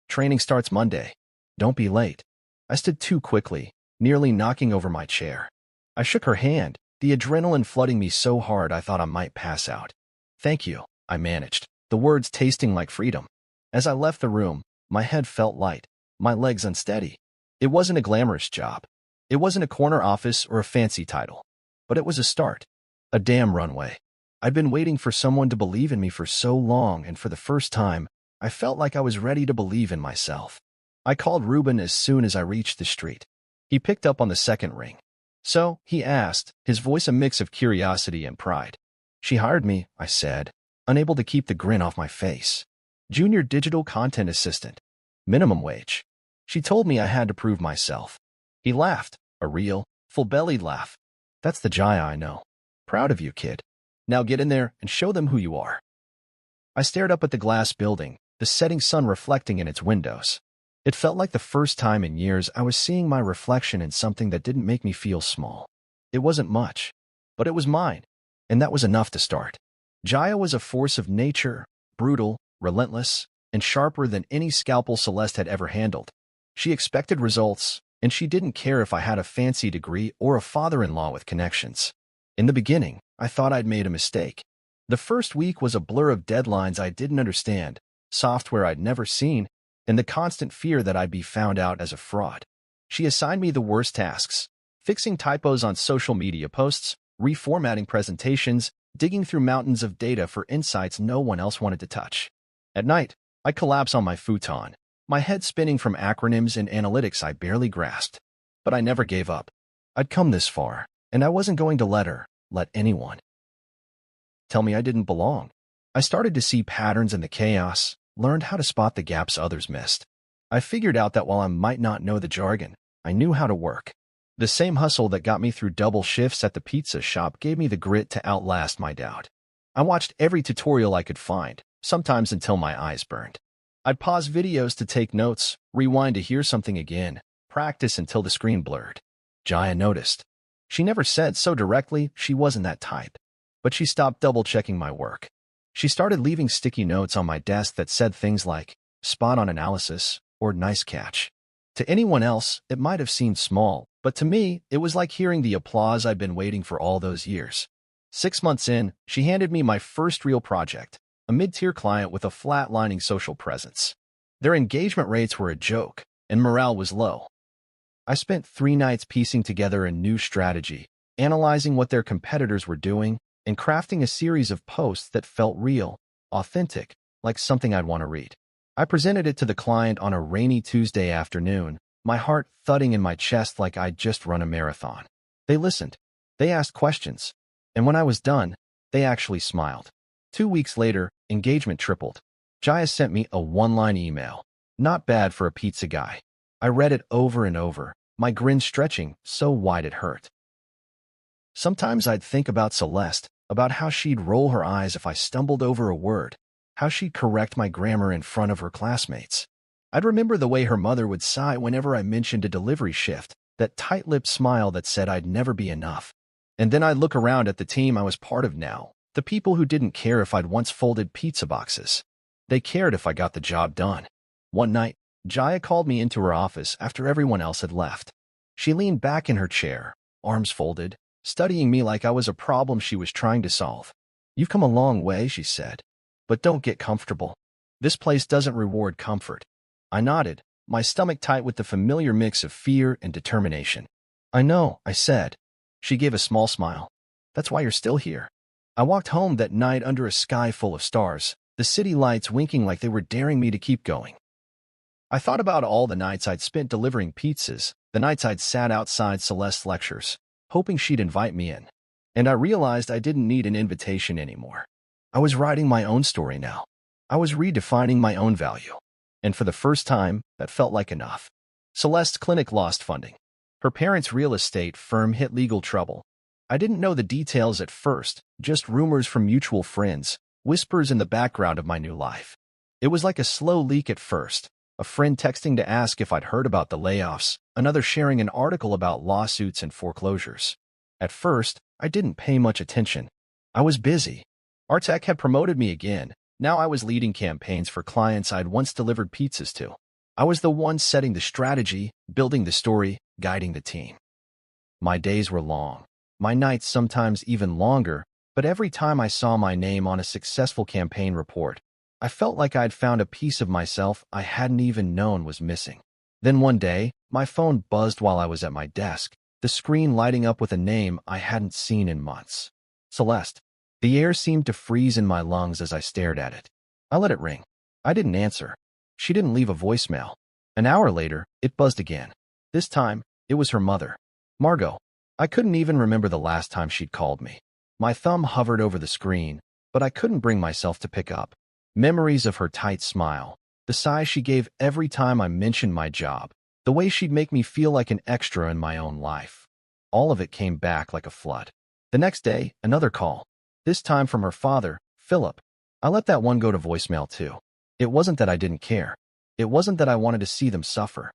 Training starts Monday. Don't be late." I stood too quickly, nearly knocking over my chair. I shook her hand, the adrenaline flooding me so hard I thought I might pass out. "Thank you," I managed, the words tasting like freedom. As I left the room, my head felt light, my legs unsteady. It wasn't a glamorous job. It wasn't a corner office or a fancy title. But it was a start. A damn runway. I'd been waiting for someone to believe in me for so long, and for the first time, I felt like I was ready to believe in myself. I called Ruben as soon as I reached the street. He picked up on the second ring. "So," he asked, his voice a mix of curiosity and pride. "She hired me," I said, unable to keep the grin off my face. "Junior digital content assistant. Minimum wage." She told me I had to prove myself. He laughed, a real, full-bellied laugh. "That's the Jaya I know. Proud of you, kid. Now get in there and show them who you are." I stared up at the glass building, the setting sun reflecting in its windows. It felt like the first time in years I was seeing my reflection in something that didn't make me feel small. It wasn't much, but it was mine, and that was enough to start. Jaya was a force of nature, brutal, relentless, and sharper than any scalpel Celeste had ever handled. She expected results, and she didn't care if I had a fancy degree or a father-in-law with connections. In the beginning, I thought I'd made a mistake. The first week was a blur of deadlines I didn't understand, software I'd never seen, and the constant fear that I'd be found out as a fraud. She assigned me the worst tasks: fixing typos on social media posts, reformatting presentations, digging through mountains of data for insights no one else wanted to touch. At night, I'd collapse on my futon, my head spinning from acronyms and analytics I barely grasped. But I never gave up. I'd come this far, and I wasn't going to let anyone tell me I didn't belong. I started to see patterns in the chaos, learned how to spot the gaps others missed. I figured out that while I might not know the jargon, I knew how to work. The same hustle that got me through double shifts at the pizza shop gave me the grit to outlast my doubt. I watched every tutorial I could find, sometimes until my eyes burned. I'd pause videos to take notes, rewind to hear something again, practice until the screen blurred. Jaya noticed. She never said so directly, she wasn't that type. But she stopped double-checking my work. She started leaving sticky notes on my desk that said things like, "spot-on analysis," or "nice catch." To anyone else, it might have seemed small, but to me, it was like hearing the applause I'd been waiting for all those years. 6 months in, she handed me my first real project, a mid-tier client with a flatlining social presence. Their engagement rates were a joke, and morale was low. I spent 3 nights piecing together a new strategy, analyzing what their competitors were doing, and crafting a series of posts that felt real, authentic, like something I'd want to read. I presented it to the client on a rainy Tuesday afternoon, my heart thudding in my chest like I'd just run a marathon. They listened. They asked questions. And when I was done, they actually smiled. 2 weeks later, engagement tripled. Jaya sent me a one-line email. Not bad for a pizza guy. I read it over and over, my grin stretching so wide it hurt. Sometimes I'd think about Celeste, about how she'd roll her eyes if I stumbled over a word, how she'd correct my grammar in front of her classmates. I'd remember the way her mother would sigh whenever I mentioned a delivery shift, that tight-lipped smile that said I'd never be enough. And then I'd look around at the team I was part of now, the people who didn't care if I'd once folded pizza boxes. They cared if I got the job done. One night, Jaya called me into her office after everyone else had left. She leaned back in her chair, arms folded, studying me like I was a problem she was trying to solve. "You've come a long way," she said. "But don't get comfortable. This place doesn't reward comfort." I nodded, my stomach tight with the familiar mix of fear and determination. "I know," I said. She gave a small smile. "That's why you're still here." I walked home that night under a sky full of stars, the city lights winking like they were daring me to keep going. I thought about all the nights I'd spent delivering pizzas, the nights I'd sat outside Celeste's lectures, hoping she'd invite me in. And I realized I didn't need an invitation anymore. I was writing my own story now. I was redefining my own value. And for the first time, that felt like enough. Celeste's clinic lost funding. Her parents' real estate firm hit legal trouble. I didn't know the details at first, just rumors from mutual friends, whispers in the background of my new life. It was like a slow leak at first, a friend texting to ask if I'd heard about the layoffs, another sharing an article about lawsuits and foreclosures. At first, I didn't pay much attention. I was busy. Our tech had promoted me again. Now I was leading campaigns for clients I'd once delivered pizzas to. I was the one setting the strategy, building the story, guiding the team. My days were long. My nights sometimes even longer, but every time I saw my name on a successful campaign report, I felt like I'd found a piece of myself I hadn't even known was missing. Then one day, my phone buzzed while I was at my desk, the screen lighting up with a name I hadn't seen in months. Celeste. The air seemed to freeze in my lungs as I stared at it. I let it ring. I didn't answer. She didn't leave a voicemail. An hour later, it buzzed again. This time, it was her mother, Margot. I couldn't even remember the last time she'd called me. My thumb hovered over the screen, but I couldn't bring myself to pick up. Memories of her tight smile, the sigh she gave every time I mentioned my job, the way she'd make me feel like an extra in my own life. All of it came back like a flood. The next day, another call. This time from her father, Philip. I let that one go to voicemail too. It wasn't that I didn't care. It wasn't that I wanted to see them suffer.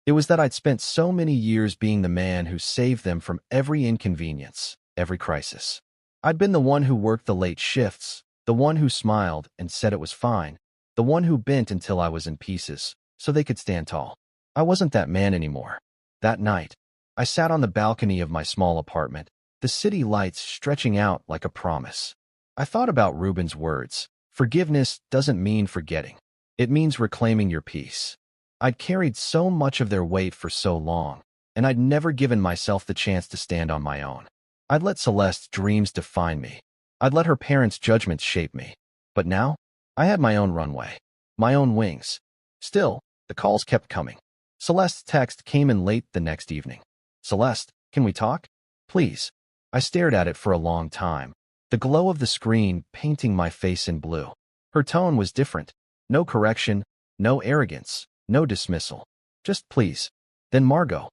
It was that I'd spent so many years being the man who saved them from every inconvenience, every crisis. I'd been the one who worked the late shifts, the one who smiled and said it was fine, the one who bent until I was in pieces, so they could stand tall. I wasn't that man anymore. That night, I sat on the balcony of my small apartment, the city lights stretching out like a promise. I thought about Reuben's words. Forgiveness doesn't mean forgetting. It means reclaiming your peace. I'd carried so much of their weight for so long, and I'd never given myself the chance to stand on my own. I'd let Celeste's dreams define me. I'd let her parents' judgments shape me. But now, I had my own runway, my own wings. Still, the calls kept coming. Celeste's text came in late the next evening. "Celeste, can we talk? Please." I stared at it for a long time, the glow of the screen painting my face in blue. Her tone was different. No correction, no arrogance, no dismissal. Just please. Then Margot.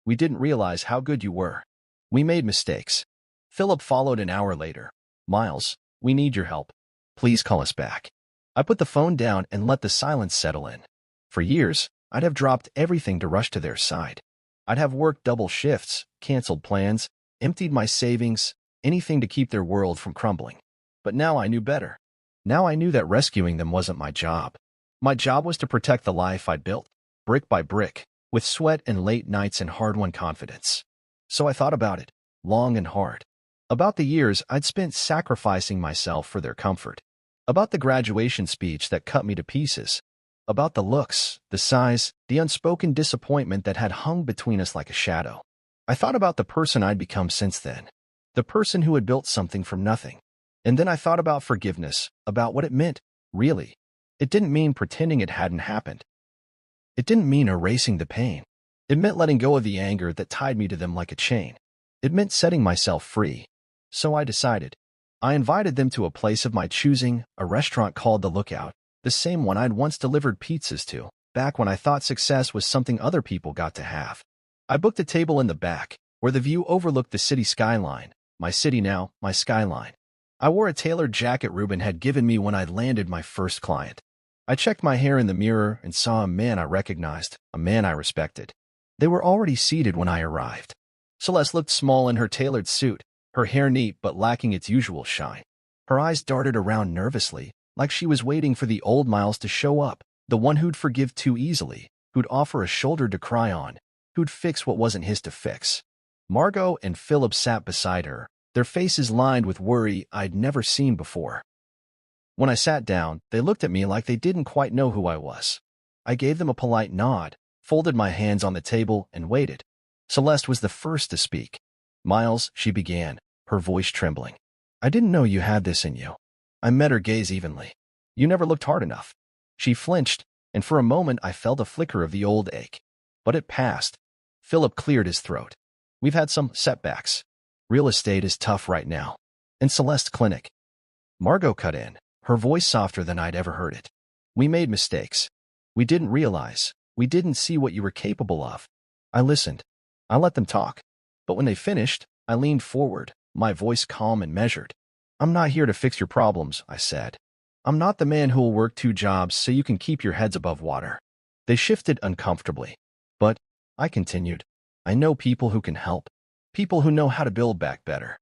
"We didn't realize how good you were. We made mistakes." Philip followed an hour later. "Miles, we need your help. Please call us back." I put the phone down and let the silence settle in. For years, I'd have dropped everything to rush to their side. I'd have worked double shifts, canceled plans, emptied my savings, anything to keep their world from crumbling. But now I knew better. Now I knew that rescuing them wasn't my job. My job was to protect the life I'd built, brick by brick, with sweat and late nights and hard-won confidence. So I thought about it, long and hard. About the years I'd spent sacrificing myself for their comfort. About the graduation speech that cut me to pieces. About the looks, the sighs, the unspoken disappointment that had hung between us like a shadow. I thought about the person I'd become since then. The person who had built something from nothing. And then I thought about forgiveness, about what it meant, really. It didn't mean pretending it hadn't happened. It didn't mean erasing the pain. It meant letting go of the anger that tied me to them like a chain. It meant setting myself free. So I decided. I invited them to a place of my choosing, a restaurant called The Lookout, the same one I'd once delivered pizzas to, back when I thought success was something other people got to have. I booked a table in the back, where the view overlooked the city skyline. My city now, my skyline. I wore a tailored jacket Reuben had given me when I'd landed my first client. I checked my hair in the mirror and saw a man I recognized, a man I respected. They were already seated when I arrived. Celeste looked small in her tailored suit, her hair neat but lacking its usual shine. Her eyes darted around nervously, like she was waiting for the old Miles to show up, the one who'd forgive too easily, who'd offer a shoulder to cry on, who'd fix what wasn't his to fix. Margot and Philip sat beside her, their faces lined with worry I'd never seen before. When I sat down, they looked at me like they didn't quite know who I was. I gave them a polite nod, folded my hands on the table, and waited. Celeste was the first to speak. "Miles," she began, her voice trembling. "I didn't know you had this in you." I met her gaze evenly. "You never looked hard enough." She flinched, and for a moment I felt a flicker of the old ache. But it passed. Philip cleared his throat. "We've had some setbacks. Real estate is tough right now. And Celeste's clinic." Margot cut in, her voice softer than I'd ever heard it. "We made mistakes. We didn't realize. We didn't see what you were capable of." I listened. I let them talk. But when they finished, I leaned forward, my voice calm and measured. "I'm not here to fix your problems," I said. "I'm not the man who will work 2 jobs so you can keep your heads above water." They shifted uncomfortably. "But," I continued, "I know people who can help. People who know how to build back better.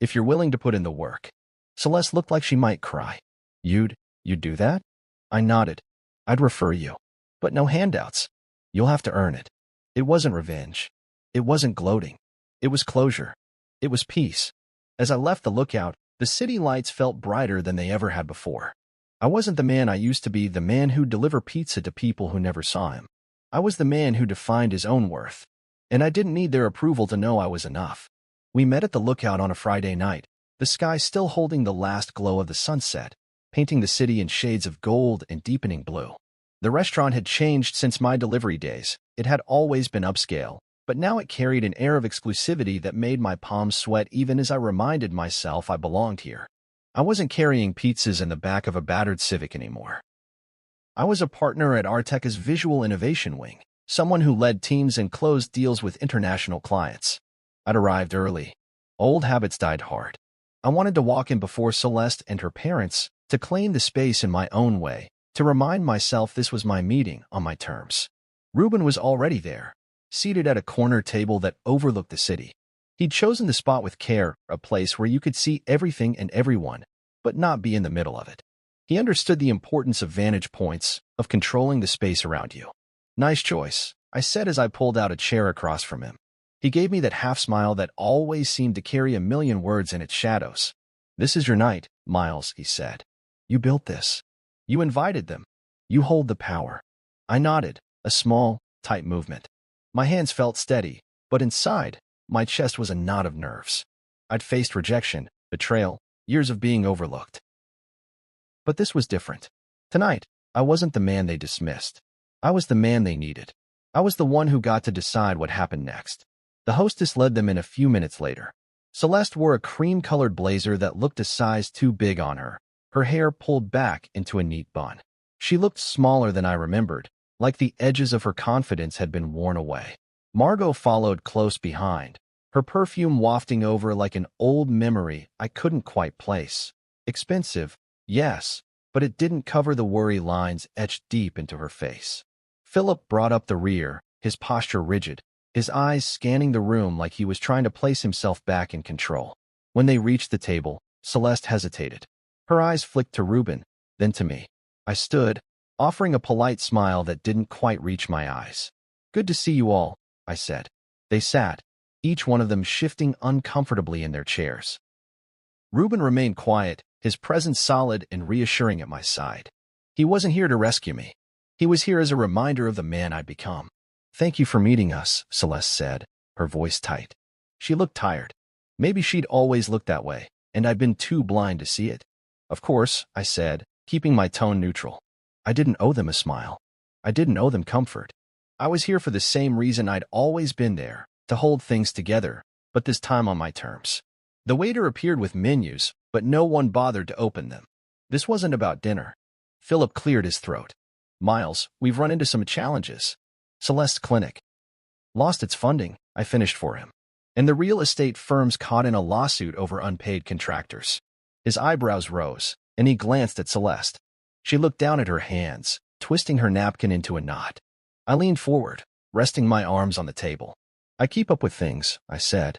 If you're willing to put in the work." Celeste looked like she might cry. You'd do that?" I nodded. "I'd refer you. But no handouts. You'll have to earn it." It wasn't revenge. It wasn't gloating. It was closure. It was peace. As I left the Lookout, the city lights felt brighter than they ever had before. I wasn't the man I used to be, the man who'd deliver pizza to people who never saw him. I was the man who defined his own worth. And I didn't need their approval to know I was enough. We met at the Lookout on a Friday night, the sky still holding the last glow of the sunset, painting the city in shades of gold and deepening blue. The restaurant had changed since my delivery days. It had always been upscale, but now it carried an air of exclusivity that made my palms sweat even as I reminded myself I belonged here. I wasn't carrying pizzas in the back of a battered Civic anymore. I was a partner at Arteca's visual innovation wing, someone who led teams and closed deals with international clients. I'd arrived early. Old habits died hard. I wanted to walk in before Celeste and her parents, to claim the space in my own way, to remind myself this was my meeting on my terms. Ruben was already there, seated at a corner table that overlooked the city. He'd chosen the spot with care, a place where you could see everything and everyone, but not be in the middle of it. He understood the importance of vantage points, of controlling the space around you. "Nice choice," I said as I pulled out a chair across from him. He gave me that half smile that always seemed to carry a million words in its shadows. "This is your night, Miles," he said. "You built this. You invited them. You hold the power." I nodded, a small, tight movement. My hands felt steady, but inside, my chest was a knot of nerves. I'd faced rejection, betrayal, years of being overlooked. But this was different. Tonight, I wasn't the man they dismissed. I was the man they needed. I was the one who got to decide what happened next. The hostess led them in a few minutes later. Celeste wore a cream-colored blazer that looked a size too big on her, her hair pulled back into a neat bun. She looked smaller than I remembered, like the edges of her confidence had been worn away. Margot followed close behind, her perfume wafting over like an old memory I couldn't quite place. Expensive, yes, but it didn't cover the worry lines etched deep into her face. Philip brought up the rear, his posture rigid, his eyes scanning the room like he was trying to place himself back in control. When they reached the table, Celeste hesitated. Her eyes flicked to Ruben, then to me. I stood, offering a polite smile that didn't quite reach my eyes. "Good to see you all," I said. They sat, each one of them shifting uncomfortably in their chairs. Ruben remained quiet, his presence solid and reassuring at my side. He wasn't here to rescue me. He was here as a reminder of the man I'd become. "Thank you for meeting us," Celeste said, her voice tight. She looked tired. Maybe she'd always looked that way, and I'd been too blind to see it. "Of course," I said, keeping my tone neutral. I didn't owe them a smile. I didn't owe them comfort. I was here for the same reason I'd always been there, to hold things together, but this time on my terms. The waiter appeared with menus, but no one bothered to open them. This wasn't about dinner. Philip cleared his throat. "Miles, we've run into some challenges. Celeste's clinic lost its funding," I finished for him. "And the real estate firm's caught in a lawsuit over unpaid contractors." His eyebrows rose, and he glanced at Celeste. She looked down at her hands, twisting her napkin into a knot. I leaned forward, resting my arms on the table. "I keep up with things," I said.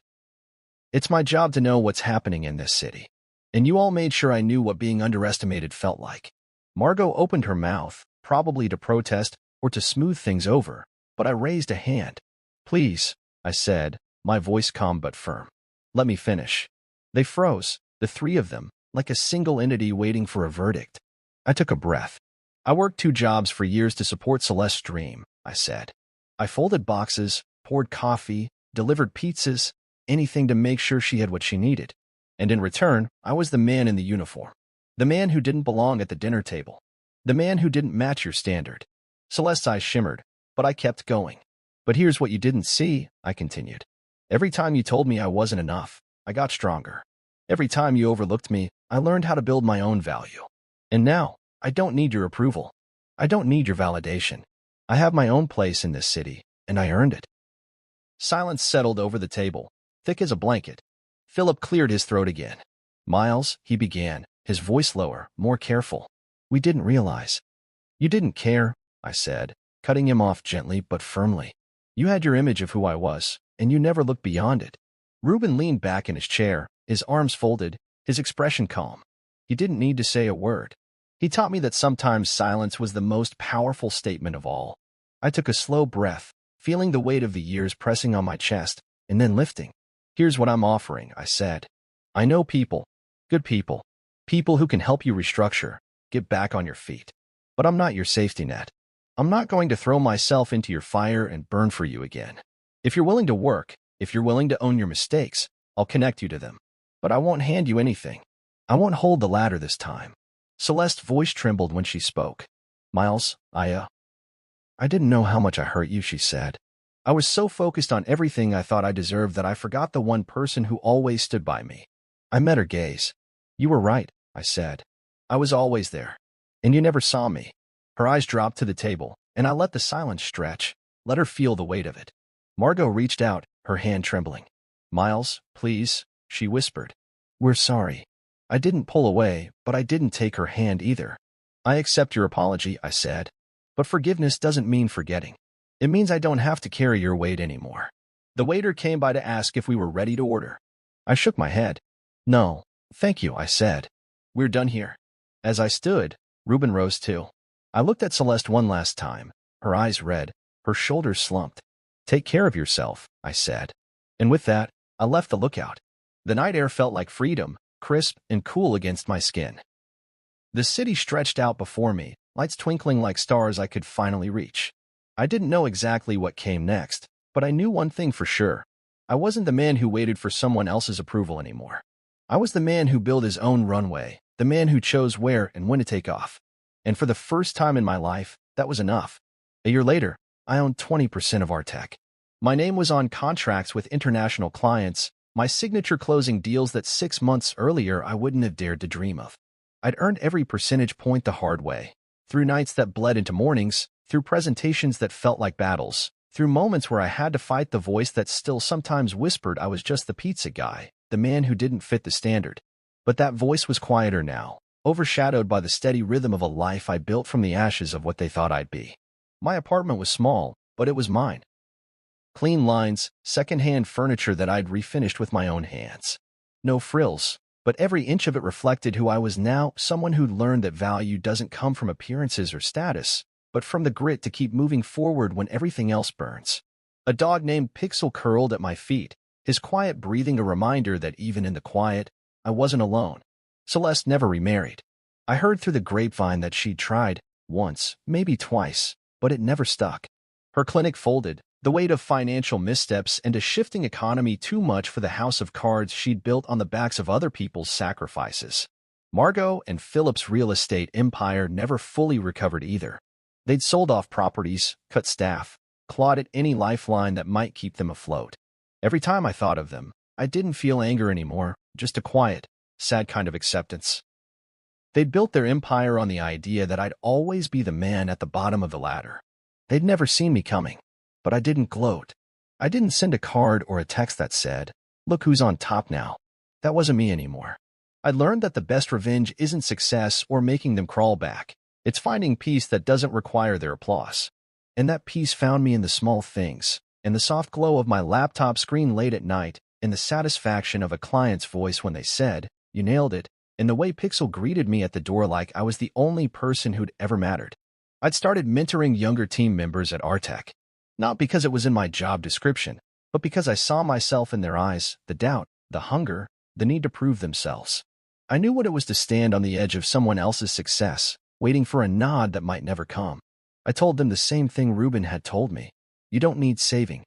"It's my job to know what's happening in this city. And you all made sure I knew what being underestimated felt like." Margot opened her mouth, probably to protest or to smooth things over, but I raised a hand. "Please," I said, my voice calm but firm. "Let me finish." They froze, the three of them, like a single entity waiting for a verdict. I took a breath. "I worked 2 jobs for years to support Celeste's dream," I said. "I folded boxes, poured coffee, delivered pizzas, anything to make sure she had what she needed. And in return, I was the man in the uniform. The man who didn't belong at the dinner table. The man who didn't match your standard." Celeste's eyes shimmered, but I kept going. "But here's what you didn't see," I continued. "Every time you told me I wasn't enough, I got stronger. Every time you overlooked me, I learned how to build my own value. And now, I don't need your approval. I don't need your validation. I have my own place in this city, and I earned it." Silence settled over the table, thick as a blanket. Philip cleared his throat again. "Miles," he began, his voice lower, more careful. "We didn't realize." "You didn't care," I said, cutting him off gently but firmly. "You had your image of who I was, and you never looked beyond it." Ruben leaned back in his chair, his arms folded, his expression calm. He didn't need to say a word. He taught me that sometimes silence was the most powerful statement of all. I took a slow breath, feeling the weight of the years pressing on my chest, and then lifting. "Here's what I'm offering," I said. "I know people, good people, people who can help you restructure, get back on your feet. But I'm not your safety net. I'm not going to throw myself into your fire and burn for you again. If you're willing to work, if you're willing to own your mistakes, I'll connect you to them. But I won't hand you anything. I won't hold the ladder this time." Celeste's voice trembled when she spoke. Miles, I didn't know how much I hurt you, she said. I was so focused on everything I thought I deserved that I forgot the one person who always stood by me. I met her gaze. You were right, I said. I was always there. And you never saw me. Her eyes dropped to the table, and I let the silence stretch, let her feel the weight of it. Margot reached out, her hand trembling. Miles, please, she whispered. We're sorry. I didn't pull away, but I didn't take her hand either. I accept your apology, I said. But forgiveness doesn't mean forgetting. It means I don't have to carry your weight anymore. The waiter came by to ask if we were ready to order. I shook my head. No, thank you, I said. We're done here. As I stood, Reuben rose too. I looked at Celeste one last time, her eyes red, her shoulders slumped. Take care of yourself, I said. And with that, I left the lookout. The night air felt like freedom, crisp and cool against my skin. The city stretched out before me, lights twinkling like stars I could finally reach. I didn't know exactly what came next, but I knew one thing for sure. I wasn't the man who waited for someone else's approval anymore. I was the man who built his own runway, the man who chose where and when to take off. And for the first time in my life, that was enough. A year later, I owned 20% of our tech. My name was on contracts with international clients, my signature closing deals that 6 months earlier I wouldn't have dared to dream of. I'd earned every percentage point the hard way, through nights that bled into mornings, through presentations that felt like battles, through moments where I had to fight the voice that still sometimes whispered I was just the pizza guy, the man who didn't fit the standard. But that voice was quieter now, overshadowed by the steady rhythm of a life I built from the ashes of what they thought I'd be. My apartment was small, but it was mine. Clean lines, second-hand furniture that I'd refinished with my own hands. No frills, but every inch of it reflected who I was now, someone who'd learned that value doesn't come from appearances or status, but from the grit to keep moving forward when everything else burns. A dog named Pixel curled at my feet, his quiet breathing a reminder that even in the quiet, I wasn't alone. Celeste never remarried. I heard through the grapevine that she'd tried, once, maybe twice, but it never stuck. Her clinic folded, the weight of financial missteps and a shifting economy too much for the house of cards she'd built on the backs of other people's sacrifices. Margot and Philip's real estate empire never fully recovered either. They'd sold off properties, cut staff, clawed at any lifeline that might keep them afloat. Every time I thought of them, I didn't feel anger anymore, just a quiet, sad kind of acceptance. They'd built their empire on the idea that I'd always be the man at the bottom of the ladder. They'd never seen me coming. But I didn't gloat. I didn't send a card or a text that said, "Look who's on top now." That wasn't me anymore. I learned that the best revenge isn't success or making them crawl back. It's finding peace that doesn't require their applause. And that peace found me in the small things, in the soft glow of my laptop screen late at night, in the satisfaction of a client's voice when they said, "You nailed it," in the way Pixel greeted me at the door like I was the only person who'd ever mattered. I'd started mentoring younger team members at Artec. Not because it was in my job description, but because I saw myself in their eyes, the doubt, the hunger, the need to prove themselves. I knew what it was to stand on the edge of someone else's success, waiting for a nod that might never come. I told them the same thing Reuben had told me. You don't need saving.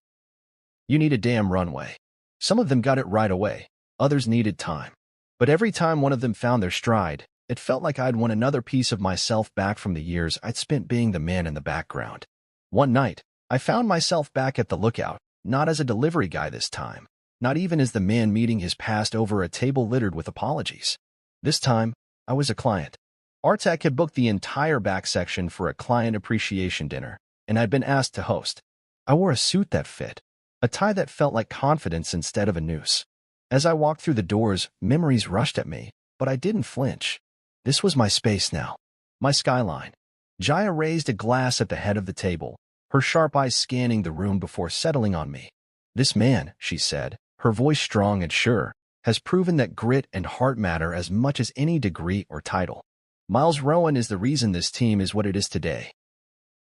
You need a damn runway. Some of them got it right away. Others needed time. But every time one of them found their stride, it felt like I'd won another piece of myself back from the years I'd spent being the man in the background. One night, I found myself back at the lookout, not as a delivery guy this time, not even as the man meeting his past over a table littered with apologies. This time, I was a client. Artec had booked the entire back section for a client appreciation dinner, and I'd been asked to host. I wore a suit that fit, a tie that felt like confidence instead of a noose. As I walked through the doors, memories rushed at me, but I didn't flinch. This was my space now, my skyline. Jaya raised a glass at the head of the table, her sharp eyes scanning the room before settling on me. This man, she said, her voice strong and sure, has proven that grit and heart matter as much as any degree or title. Miles Rowan is the reason this team is what it is today.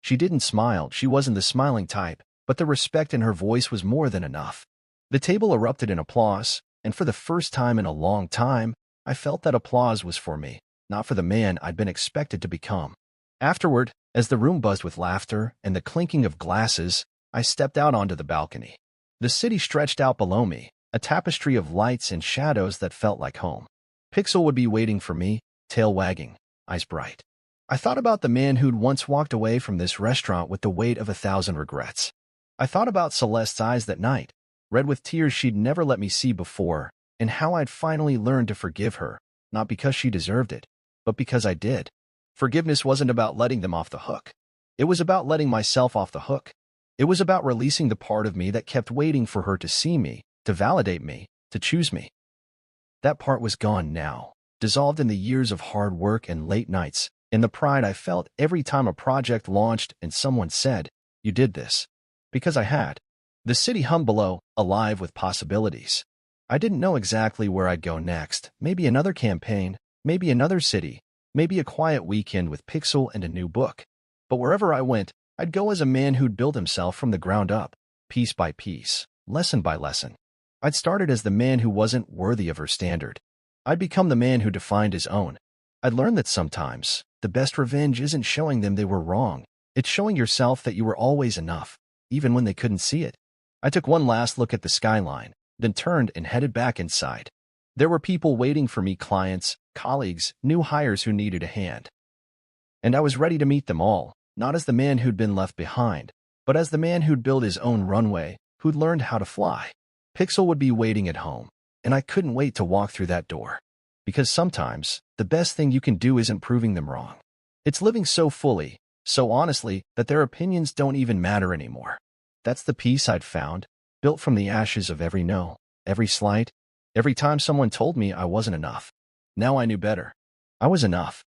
She didn't smile, she wasn't the smiling type, but the respect in her voice was more than enough. The table erupted in applause, and for the first time in a long time, I felt that applause was for me, not for the man I'd been expected to become. Afterward, as the room buzzed with laughter and the clinking of glasses, I stepped out onto the balcony. The city stretched out below me, a tapestry of lights and shadows that felt like home. Pixel would be waiting for me, tail wagging, eyes bright. I thought about the man who'd once walked away from this restaurant with the weight of 1,000 regrets. I thought about Celeste's eyes that night, red with tears she'd never let me see before, and how I'd finally learned to forgive her, not because she deserved it, but because I did. Forgiveness wasn't about letting them off the hook. It was about letting myself off the hook. It was about releasing the part of me that kept waiting for her to see me, to validate me, to choose me. That part was gone now, dissolved in the years of hard work and late nights, in the pride I felt every time a project launched and someone said, "You did this." Because I had. The city hummed below, alive with possibilities. I didn't know exactly where I'd go next. Maybe another campaign, maybe another city, maybe a quiet weekend with Pixel and a new book. But wherever I went, I'd go as a man who'd built himself from the ground up, piece by piece, lesson by lesson. I'd started as the man who wasn't worthy of her standard. I'd become the man who defined his own. I'd learned that sometimes, the best revenge isn't showing them they were wrong. It's showing yourself that you were always enough, even when they couldn't see it. I took one last look at the skyline, then turned and headed back inside. There were people waiting for me, clients, colleagues, new hires who needed a hand. And I was ready to meet them all, not as the man who'd been left behind, but as the man who'd built his own runway, who'd learned how to fly. Pixel would be waiting at home, and I couldn't wait to walk through that door. Because sometimes, the best thing you can do isn't proving them wrong. It's living so fully, so honestly, that their opinions don't even matter anymore. That's the peace I'd found, built from the ashes of every no, every slight, every time someone told me I wasn't enough. Now I knew better. I was enough.